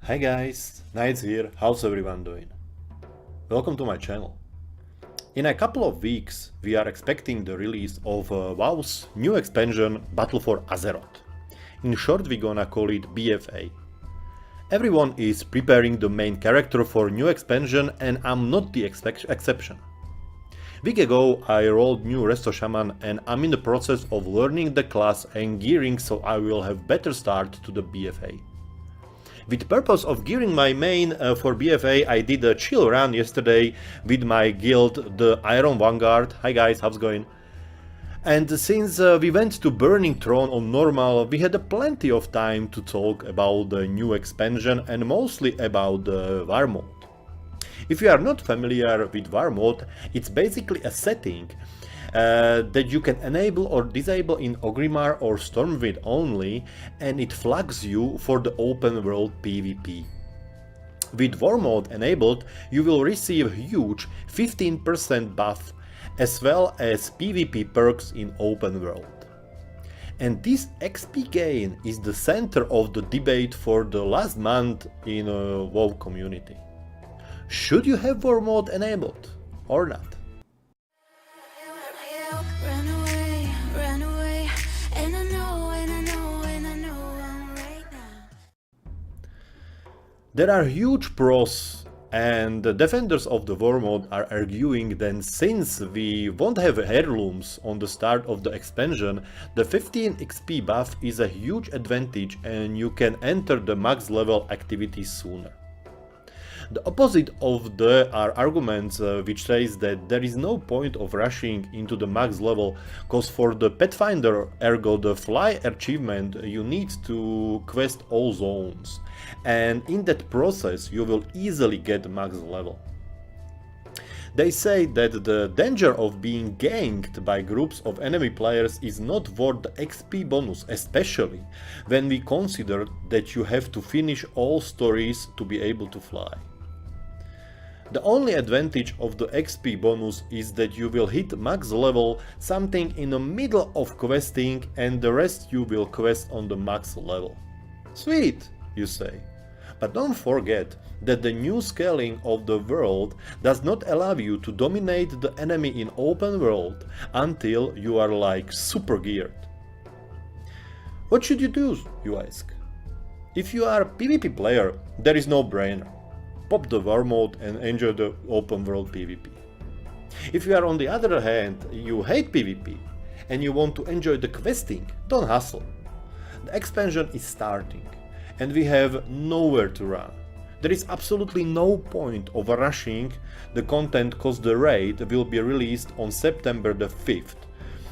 Hi guys, Nights here, how's everyone doing? Welcome to my channel. In a couple of weeks we are expecting the release of WoW's new expansion Battle for Azeroth. In short we're gonna call it BFA. Everyone is preparing the main character for new expansion and I'm not the exception. Week ago I rolled new Resto Shaman and I'm in the process of learning the class and gearing so I will have better start to the BFA. With purpose of gearing my main for BFA, I did a chill run yesterday with my guild, the Iron Vanguard. Hi guys, how's it going? And since we went to Burning Throne on normal, we had plenty of time to talk about the new expansion and mostly about the Warmode. If you are not familiar with Warmode, it's basically a setting that you can enable or disable in Ogrimmar or Stormwind only, and it flags you for the open world PvP. With Warmode enabled, you will receive huge 15% buff as well as PvP perks in open world. And this XP gain is the center of the debate for the last month in a WoW community. Should you have Warmode enabled or not? There are huge pros, and the defenders of the Warmode are arguing that since we won't have heirlooms on the start of the expansion, the 15 XP buff is a huge advantage and you can enter the max level activities sooner. The opposite of the are arguments which says that there is no point of rushing into the max level, cause for the Pathfinder, ergo the Fly achievement, you need to quest all zones, and in that process you will easily get max level. They say that the danger of being ganked by groups of enemy players is not worth the XP bonus, especially when we consider that you have to finish all stories to be able to fly. The only advantage of the XP bonus is that you will hit max level something in the middle of questing and the rest you will quest on the max level. Sweet, you say. But don't forget that the new scaling of the world does not allow you to dominate the enemy in open world until you are like super geared. What should you do, you ask? If you are a PvP player, there is no brainer. Pop the Warmode and enjoy the open world PvP. If you are on the other hand, you hate PvP and you want to enjoy the questing, don't hustle. The expansion is starting and we have nowhere to run. There is absolutely no point of rushing the content cause the raid will be released on September the 5th.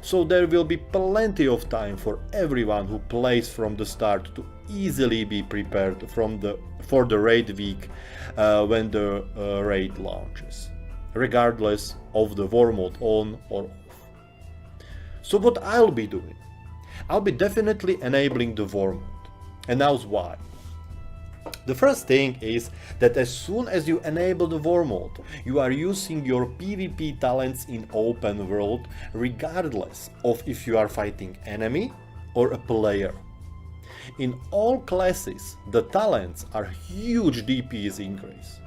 So there will be plenty of time for everyone who plays from the start to easily be prepared for the raid week when the raid launches, regardless of the Warmode on or off. So what I'll be doing? I'll be definitely enabling the Warmode, and now's why. The first thing is that as soon as you enable the Warmode, you are using your PvP talents in open world regardless of if you are fighting enemy or a player. In all classes, the talents are huge DPS increase.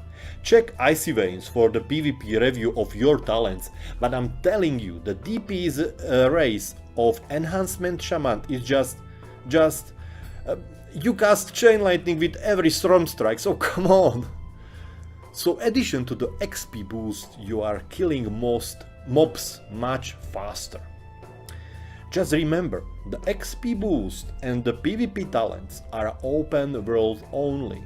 Check Icy Veins for the PvP review of your talents, but I'm telling you the DPS race of Enhancement Shaman is just you cast Chain Lightning with every Storm Strike, so come on! So addition to the XP boost, you are killing most mobs much faster. Just remember, the XP boost and the PvP talents are open world only.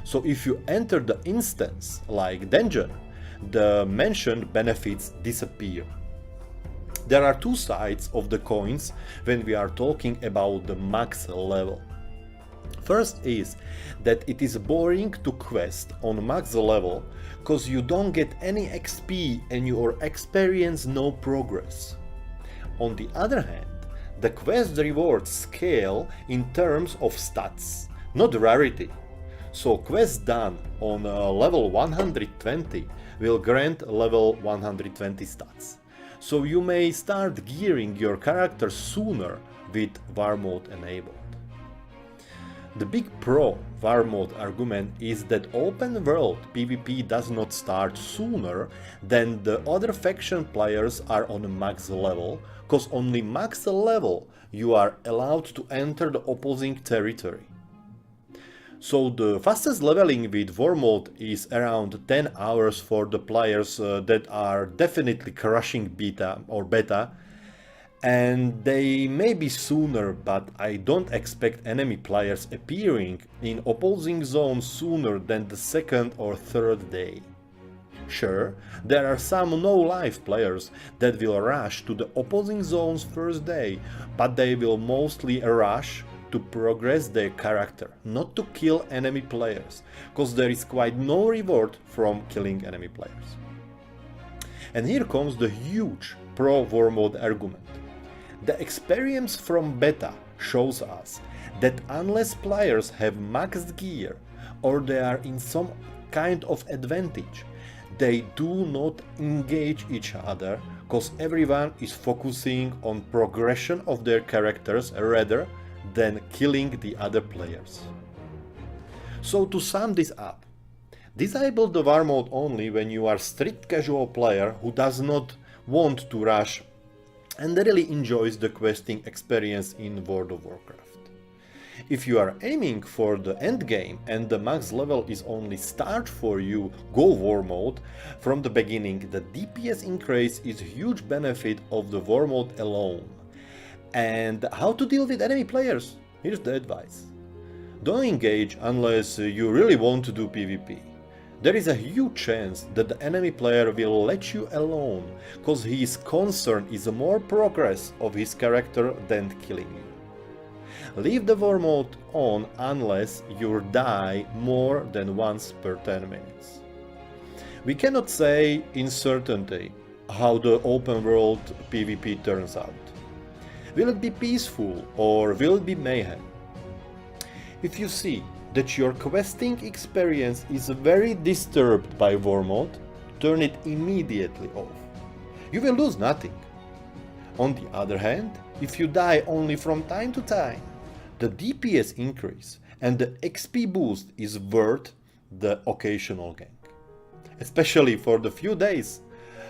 So if you enter the instance like dungeon, the mentioned benefits disappear. There are two sides of the coins when we are talking about the max level. First is that it is boring to quest on max level cause you don't get any XP and you experience no progress. On the other hand, the quest rewards scale in terms of stats, not rarity. So quests done on level 120 will grant level 120 stats. So you may start gearing your character sooner with Warmode enabled. The big pro Warmode argument is that open world PvP does not start sooner than the other faction players are on max level, cause only max level you are allowed to enter the opposing territory. So the fastest leveling with Warmode is around 10 hours for the players that are definitely crushing beta, and they may be sooner, but I don't expect enemy players appearing in opposing zones sooner than the second or third day. Sure, there are some no-life players that will rush to the opposing zones first day, but they will mostly rush to progress their character, not to kill enemy players, cause there is quite no reward from killing enemy players. And here comes the huge pro-Warmode argument. The experience from beta shows us that unless players have maxed gear or they are in some kind of advantage, they do not engage each other cause everyone is focusing on progression of their characters rather than killing the other players. So to sum this up, disable the Warmode only when you are a strict casual player who does not want to rush and really enjoys the questing experience in World of Warcraft. If you are aiming for the endgame and the max level is only start for you, go Warmode. From the beginning, the DPS increase is a huge benefit of the Warmode alone. And how to deal with enemy players? Here's the advice. Don't engage unless you really want to do PvP. There is a huge chance that the enemy player will let you alone, cause his concern is more progress of his character than killing you. Leave the Warmode on unless you die more than once per 10 minutes. We cannot say in certainty how the open world PvP turns out. Will it be peaceful or will it be mayhem? If you see that your questing experience is very disturbed by Warmode, turn it immediately off. You will lose nothing. On the other hand, if you die only from time to time, the DPS increase and the XP boost is worth the occasional gank. Especially for the few days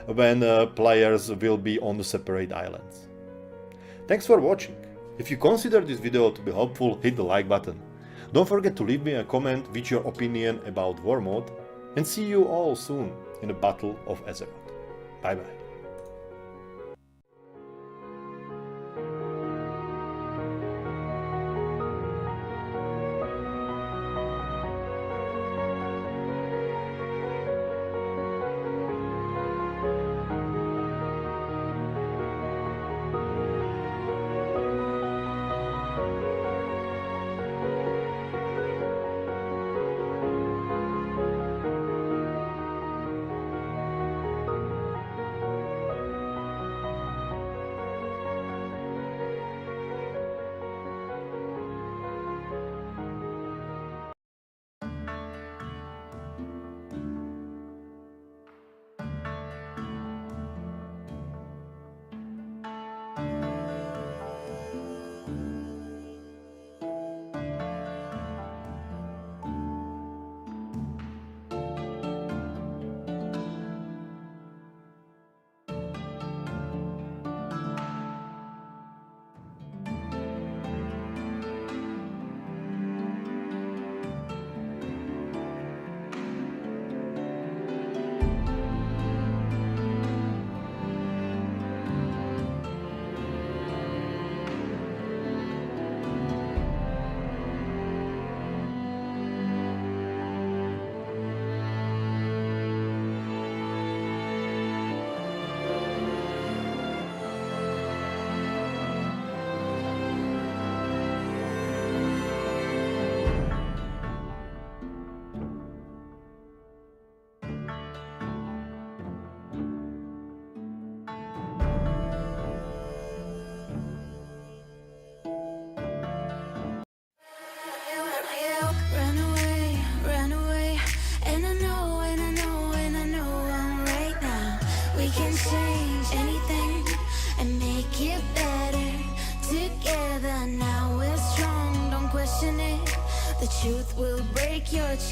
when players will be on the separate islands. Thanks for watching. If you consider this video to be helpful, hit the like button. Don't forget to leave me a comment with your opinion about Warmode, and see you all soon in the Battle of Azeroth. Bye bye.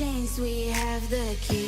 since we have the key.